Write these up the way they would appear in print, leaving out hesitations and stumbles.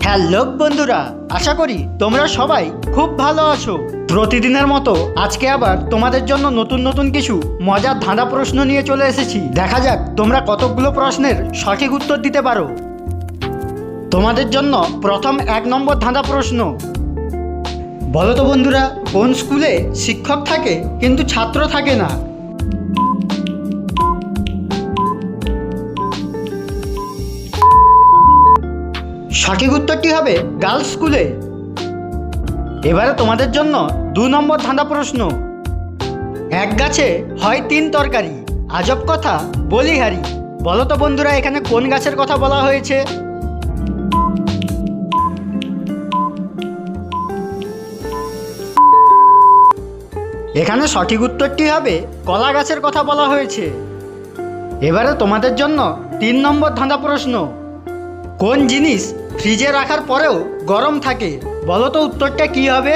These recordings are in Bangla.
হ্যালো বন্ধুরা, আশা করি তোমরা সবাই খুব ভালো আছো। প্রতিদিনের মতো আজকে আবার তোমাদের জন্য নতুন নতুন কিছু মজার ধাঁধা প্রশ্ন নিয়ে চলে এসেছি। দেখা যাক তোমরা কতগুলো প্রশ্নের সঠিক উত্তর দিতে পারো। তোমাদের জন্য প্রথম 1 নম্বর ধাঁধা প্রশ্ন। বলো তো বন্ধুরা, কোন স্কুলে শিক্ষক থাকে কিন্তু ছাত্র থাকে না? সঠিক উত্তরটি হবে গার্লস স্কুলে। এবারে তোমাদের জন্য 2 নম্বর ধাঁধা প্রশ্ন। এক গাছে হয় 3 তরকারি, আজব কথা বলিহারি। বলো তো বন্ধুরা, এখানে কোন গাছের কথা বলা হয়েছে? এখানে সঠিক উত্তরটি হবে কলা গাছের কথা বলা হয়েছে। এবারে তোমাদের জন্য 3 নম্বর ধাঁধা প্রশ্ন। কোন জিনিস ফ্রিজে রাখার পরেও গরম থাকে? বলো তো উত্তরটা কি হবে?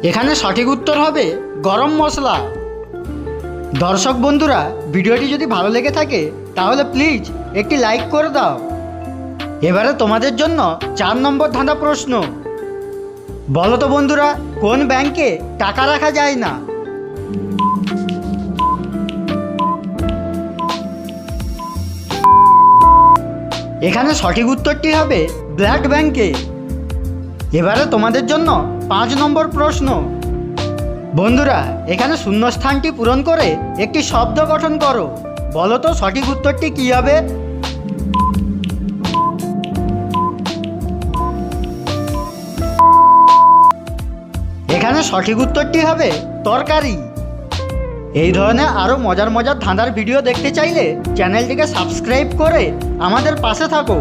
এখানে সঠিক উত্তর হবে গরম মশলা। দর্শক বন্ধুরা, ভিডিওটি যদি ভালো লেগে থাকে তাহলে প্লিজ একটি লাইক করে দাও। এবারে তোমাদের জন্য 4 নম্বর ধাঁধা প্রশ্ন। বলো তো বন্ধুরা, কোন ব্যাংকে টাকা রাখা যায় না? এখানে সঠিক উত্তরটি হবে ব্লাড ব্যাংকে। এবারে তোমাদের জন্য 5 নম্বর প্রশ্ন। বন্ধুরা, এখানে শূন্যস্থানটি পূরণ করে একটি শব্দ গঠন করো। বলো তো সঠিক উত্তরটি কি হবে? এখানে সঠিক উত্তরটি হবে তরকারি। এই ধরনের আরও মজার মজার ধাঁধার ভিডিও দেখতে চাইলে চ্যানেলটিকে সাবস্ক্রাইব করে আমাদের পাশে থাকো।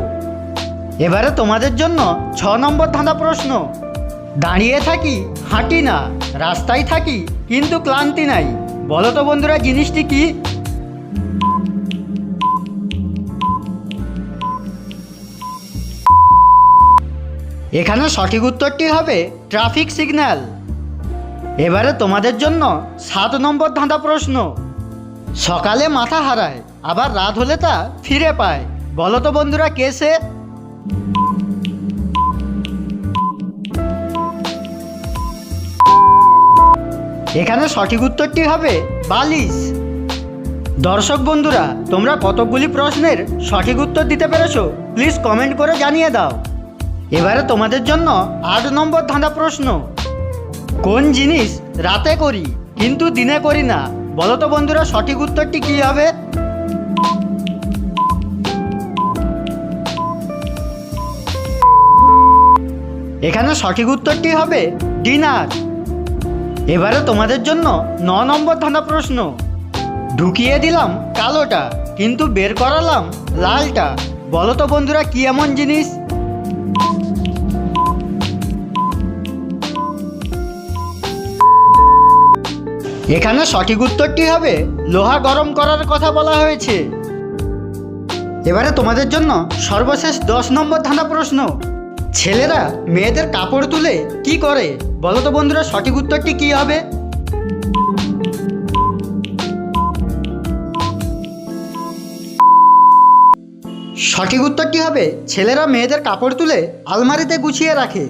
এবারে তোমাদের জন্য 6 নম্বর ধাঁধা প্রশ্ন। দাঁড়িয়ে থাকি, হাঁটি না, রাস্তায় থাকি কিন্তু ক্লান্তি নাই। বলো তো বন্ধুরা, জিনিসটি কি? এখানে সঠিক উত্তরটি হবে ট্রাফিক সিগন্যাল। এবারে তোমাদের জন্য 7 নম্বর ধাঁধা প্রশ্ন। সকালে মাথা হারায়, আবার রাত হলে তা ফিরে পায়। বলো তো বন্ধুরা, কে সে? এখানে সঠিক উত্তরটি হবে বালিশ। দর্শক বন্ধুরা, তোমরা কতগুলি প্রশ্নের সঠিক উত্তর দিতে পেরেছো প্লিজ কমেন্ট করে জানিয়ে দাও। এবারে তোমাদের জন্য 8 নম্বর ধাঁধা প্রশ্ন। কোন জিনিস রাতে করি কিন্তু দিনে করি না? বলো তো বন্ধুরা, সঠিক উত্তরটি কি হবে? এখানে সঠিক উত্তরটি হবে ডিনার। এবারে তোমাদের জন্য 9 নম্বর ধাঁধা প্রশ্ন। ঢুকিয়ে দিলাম কালোটা কিন্তু বের করালাম লালটা। বলো তো বন্ধুরা, কি এমন জিনিস? এখানে সঠিক উত্তরটি হবে লোহা গরম করার কথা বলা হয়েছে। এবারে তোমাদের জন্য সর্বশেষ 10 নম্বর ধাঁধা প্রশ্ন। ছেলেরা মেয়েদের কাপড় তুলে কি করে? বলো তো বন্ধুরা, সঠিক উত্তরটি কি হবে? সঠিক উত্তরটি হবে ছেলেরা মেয়েদের কাপড় তুলে আলমারিতে গুছিয়ে রাখে।